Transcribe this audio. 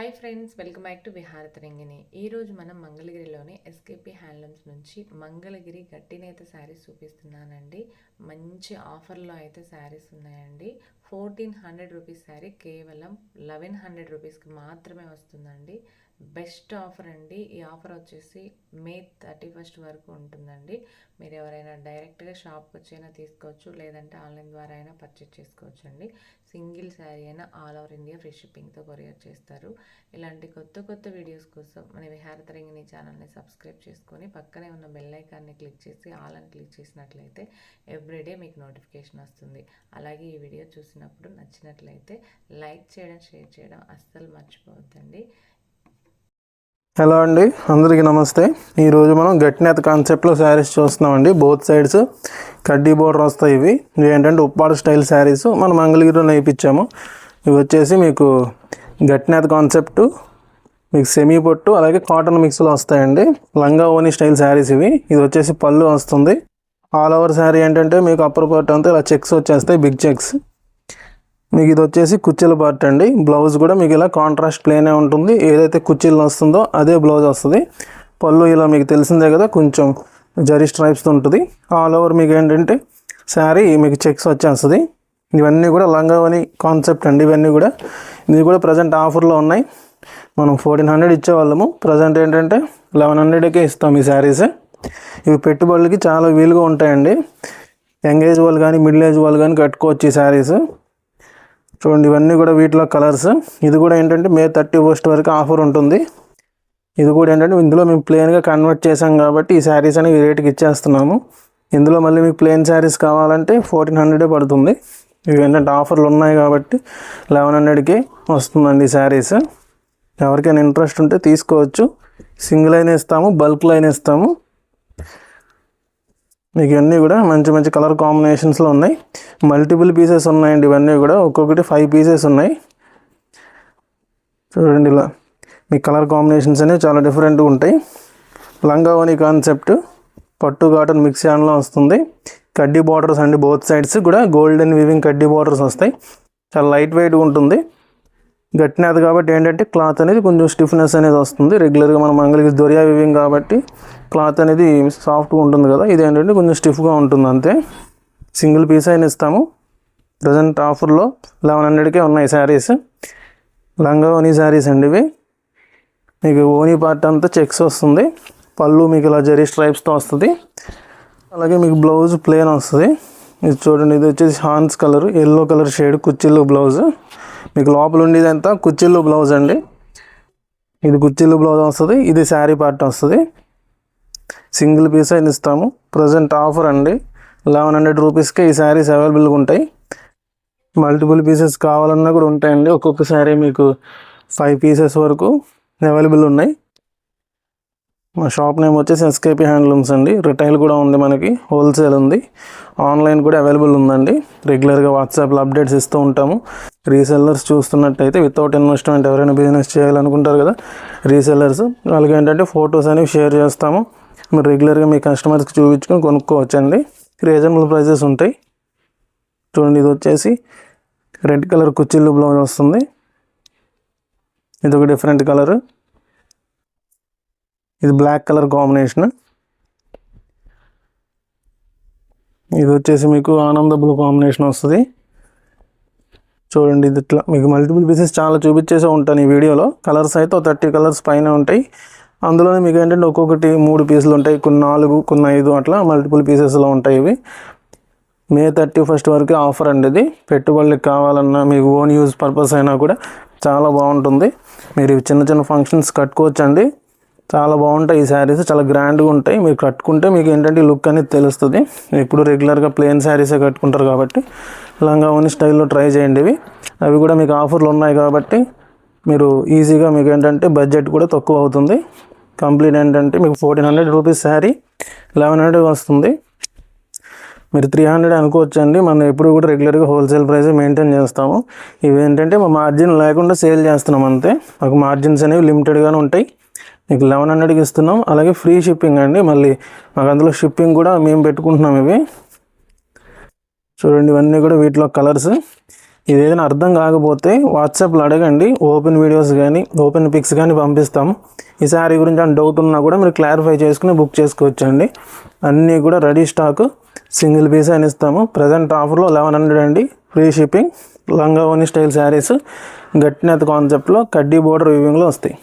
Hi friends, welcome back to Viharatarangini. ఈరోజు మనం మంగళగిరిలోని ఎస్కేపీ హ్యాండ్లూమ్స్ నుంచి మంగళగిరి గట్టినేత శారీస్ చూపిస్తున్నానండి. మంచి ఆఫర్లో అయితే శారీస్ ఉన్నాయండి. 1400 రూపీస్ శారీ కేవలం 1100 రూపీస్కి మాత్రమే వస్తుందండి. బెస్ట్ ఆఫర్ అండి. ఈ ఆఫర్ వచ్చేసి మే 31 వరకు ఉంటుందండి. మీరు ఎవరైనా డైరెక్ట్గా షాప్కి వచ్చైనా తీసుకోవచ్చు, లేదంటే ఆన్లైన్ ద్వారా అయినా పర్చేస్ చేసుకోవచ్చు అండి. సింగిల్ శారీ అయినా ఆల్ ఓవర్ ఇండియా ఫ్రీ షిప్పింగ్తో కొరియర్ చేస్తారు. ఇలాంటి కొత్త వీడియోస్ కోసం మన విహారతరంగిణి ఛానల్ని సబ్స్క్రైబ్ చేసుకొని పక్కనే ఉన్న బెల్ ఐకాన్ని క్లిక్ చేసి ఆల్ అని క్లిక్ చేసినట్లయితే ఎవ్రీడే మీకు నోటిఫికేషన్ వస్తుంది. అలాగే ఈ వీడియో చూసినప్పుడు నచ్చినట్లయితే లైక్ చేయడం, షేర్ చేయడం అస్సలు మర్చిపోవద్దండి. హలో అండి, అందరికీ నమస్తే. ఈరోజు మనం గట్టినేత కాన్సెప్ట్లో శారీస్ చూస్తున్నామండి. బోత్ సైడ్స్ కడ్డీ బోర్డర్ వస్తాయి. ఇవి ఏంటంటే ఉప్పాడ స్టైల్ శారీస్ మనం మంగళగిరిలో నేర్పించాము. ఇవి వచ్చేసి మీకు గట్టినేత కాన్సెప్ట్, మీకు సెమీ పొట్టు అలాగే కాటన్ మిక్స్లో వస్తాయండి. లంగా ఓని స్టైల్ శారీస్ ఇవి. ఇది వచ్చేసి పళ్ళు వస్తుంది. ఆల్ ఓవర్ శారీ ఏంటంటే మీకు అప్పర్ పార్ట్ అంతా ఇలా చెక్స్ వచ్చేస్తాయి, బిగ్ చెక్స్. మీకు ఇది వచ్చేసి కుర్చీల పార్ట్ అండి. బ్లౌజ్ కూడా మీకు ఇలా కాంట్రాస్ట్ ప్లేనే ఉంటుంది. ఏదైతే కుర్చీలు వస్తుందో అదే బ్లౌజ్ వస్తుంది. పళ్ళు ఇలా మీకు తెలిసిందే కదా, కొంచెం జరీ స్ట్రైప్స్ ఉంటుంది. ఆల్ ఓవర్ మీకు ఏంటంటే శారీ మీకు చెక్స్ వచ్చేస్తుంది. ఇవన్నీ కూడా లంగావని కాన్సెప్ట్ అండి. ఇది కూడా ప్రజెంట్ ఆఫర్లో ఉన్నాయి. మనం 1400 ఇచ్చేవాళ్ళము, ప్రజెంట్ ఏంటంటే 1100కే ఇస్తాం ఈ శారీస్. ఇవి పెట్టుబడులకి చాలా వీలుగా ఉంటాయండి. యంగ్ ఏజ్ వాళ్ళు కానీ మిడిల్ ఏజ్ వాళ్ళు కానీ కట్టుకోవచ్చు ఈ శారీస్. చూడండి, ఇవన్నీ కూడా వీటిలో కలర్స్. ఇది కూడా ఏంటంటే మే 31 వరకు ఆఫర్ ఉంటుంది. ఇది కూడా ఏంటంటే ఇందులో మేము ప్లెయిన్గా కన్వర్ట్ చేసాం కాబట్టి ఈ శారీస్ అనేవి ఈ రేటుకి ఇచ్చేస్తున్నాము. ఇందులో మళ్ళీ మీకు ప్లెయిన్ శారీస్ కావాలంటే 1400 పడుతుంది. ఇవి ఏంటంటే ఆఫర్లు ఉన్నాయి కాబట్టి 1100కే వస్తుందండి ఈ శారీస్. ఎవరికైనా ఇంట్రెస్ట్ ఉంటే తీసుకోవచ్చు. సింగిల్ అయినా ఇస్తాము, బల్క్లో అయినా ఇస్తాము. మీకు ఇవన్నీ కూడా మంచి కలర్ కాంబినేషన్స్లో ఉన్నాయి. మల్టిపుల్ పీసెస్ ఉన్నాయండి. ఇవన్నీ కూడా ఒక్కొక్కటి 5 పీసెస్ ఉన్నాయి. చూడండి, ఇలా మీ కలర్ కాంబినేషన్స్ అనేవి చాలా డిఫరెంట్గా ఉంటాయి. లంగావోని కాన్సెప్ట్ పట్టు కాటన్ మిక్స్ యాన్లో వస్తుంది. కడ్డీ బార్డర్స్ అండి. బోత్ సైడ్స్ కూడా గోల్డెన్ వీవింగ్ కడ్డీ బార్డర్స్ వస్తాయి. చాలా లైట్ వెయిట్గా ఉంటుంది. గట్టినేత కాబట్టి ఏంటంటే క్లాత్ అనేది కొంచెం స్టిఫ్నెస్ అనేది వస్తుంది. రెగ్యులర్గా మనం మంగళగిరి దొరియా వీవింగ్ కాబట్టి క్లాత్ అనేది సాఫ్ట్గా ఉంటుంది కదా, ఇది ఏంటంటే కొంచెం స్టిఫ్గా ఉంటుంది అంతే. సింగిల్ పీస్ అయినా ఇస్తాము. ప్రజెంట్ ఆఫర్లో 1100కే ఉన్నాయి శారీస్. లంగా ఓనీ శారీస్ అండి ఇవి. మీకు ఓనీ పార్ట్ అంతా చెక్స్ వస్తుంది. పళ్ళు మీకు ఇలా జరీ స్ట్రైప్స్తో వస్తుంది. అలాగే మీకు బ్లౌజ్ ప్లెయిన్ వస్తుంది. ఇది చూడండి, ఇది వచ్చేసి హాన్స్ కలర్, ఎల్లో కలర్ షేడ్ కుర్చీలు బ్లౌజ్. మీకు లోపల ఉండేది అంతా కుర్చీలు బ్లౌజ్ అండి. ఇది కుర్చీలు బ్లౌజ్ వస్తుంది. ఇది శారీ పార్ట్ వస్తుంది. సింగిల్ పీస్ అయిన ఇస్తాము. ప్రజెంట్ ఆఫర్ అండి. 1100 రూపీస్కే ఈ శారీస్ అవైలబుల్గా ఉంటాయి. మల్టిపుల్ పీసెస్ కావాలన్నా కూడా ఉంటాయండి. ఒక్కొక్క శారీ మీకు 5 పీసెస్ వరకు అవైలబుల్ ఉన్నాయి. మా షాప్ నేమ్ వచ్చేసి ఎస్కేపీ హ్యాండ్లూమ్స్ అండి. రిటైల్ కూడా ఉంది, మనకి హోల్సేల్ ఉంది, ఆన్లైన్ కూడా అవైలబుల్ ఉందండి. రెగ్యులర్గా వాట్సాప్లో అప్డేట్స్ ఇస్తూ ఉంటాము. రీసెల్లర్స్ చూస్తున్నట్టయితే వితౌట్ ఇన్వెస్ట్మెంట్ ఎవరైనా బిజినెస్ చేయాలనుకుంటారు కదా రీసెల్లర్స్, వాళ్ళకి ఏంటంటే ఫొటోస్ అనేవి షేర్ చేస్తాము. మీరు రెగ్యులర్గా మీ కస్టమర్స్కి చూపించుకొని కొనుక్కోవచ్చండి. రీజనబుల్ ప్రైజెస్ ఉంటాయి. చూడండి, ఇది వచ్చేసి రెడ్ కలర్ కుర్చీలు బ్లౌజ్ వస్తుంది. ఇది ఒక డిఫరెంట్ కలర్. ఇది బ్లాక్ కలర్ కాంబినేషన్. ఇది వచ్చేసి మీకు ఆనంద బ్లూ కాంబినేషన్ వస్తుంది. చూడండి, ఇది ఇట్లా మీకు మల్టిపుల్ పీసెస్ చాలా చూపించేసే ఉంటాను ఈ వీడియోలో. కలర్స్ అయితే 30 కలర్స్ పైన ఉంటాయి. అందులోనే మీకు ఏంటంటే ఒక్కొక్కటి 3 పీసులు ఉంటాయి, కొన్ని 4, కొన్ని 5 అట్లా మల్టిపుల్ పీసెస్లో ఉంటాయి ఇవి. మే 31 వరకు ఆఫర్ అండి ఇది. పెట్టుబడులకు కావాలన్నా మీకు ఓన్ యూజ్ పర్పస్ అయినా కూడా చాలా బాగుంటుంది. మీరు చిన్న ఫంక్షన్స్ కట్టుకోవచ్చండి. చాలా బాగుంటాయి ఈ శారీస్, చాలా గ్రాండ్గా ఉంటాయి. మీరు కట్టుకుంటే మీకు ఏంటంటే లుక్ అనేది తెలుస్తుంది. ఇప్పుడు రెగ్యులర్గా ప్లెయిన్ శారీసే కట్టుకుంటారు కాబట్టి లంగావోని స్టైల్లో ట్రై చేయండి ఇవి. అవి కూడా మీకు ఆఫర్లు ఉన్నాయి కాబట్టి మీరు ఈజీగా మీకు ఏంటంటే బడ్జెట్ కూడా తక్కువ అవుతుంది. కంప్లీట్ ఏంటంటే మీకు 1400 రూపీస్ శారీ 1100 వస్తుంది. మీరు 300 అనుకోవచ్చండి. మనం ఎప్పుడు కూడా రెగ్యులర్గా హోల్సేల్ ప్రైస్ మెయింటైన్ చేస్తాము. ఇవి ఏంటంటే మా మార్జిన్ లేకుండా సేల్ చేస్తున్నాం అంతే. మాకు మార్జిన్స్ అనేవి లిమిటెడ్గానే ఉంటాయి. మీకు 1100కి ఇస్తున్నాం. అలాగే ఫ్రీ షిప్పింగ్ అండి. మళ్ళీ మాకు అందులో షిప్పింగ్ కూడా మేము పెట్టుకుంటున్నాం ఇవి. చూడండి, ఇవన్నీ కూడా వీటిలో కలర్స్. ఇది ఏదైనా అర్థం కాకపోతే వాట్సాప్లో అడగండి, ఓపెన్ వీడియోస్ కానీ ఓపెన్ పిక్స్ కానీ పంపిస్తాము. ఈ శారీ గురించి అని డౌట్ ఉన్నా కూడా మీరు క్లారిఫై చేసుకుని బుక్ చేసుకోవచ్చండి. అన్నీ కూడా రెడీ స్టాక్, సింగిల్ పీస్ అని ఇస్తాము. ప్రజెంట్ ఆఫర్లో 1100 అండి, ఫ్రీ షిప్పింగ్. లంగా ఓని స్టైల్ శారీస్ గట్టినేత కాన్సెప్ట్లో కడ్డీ బోర్డర్ వీవింగ్లో వస్తాయి.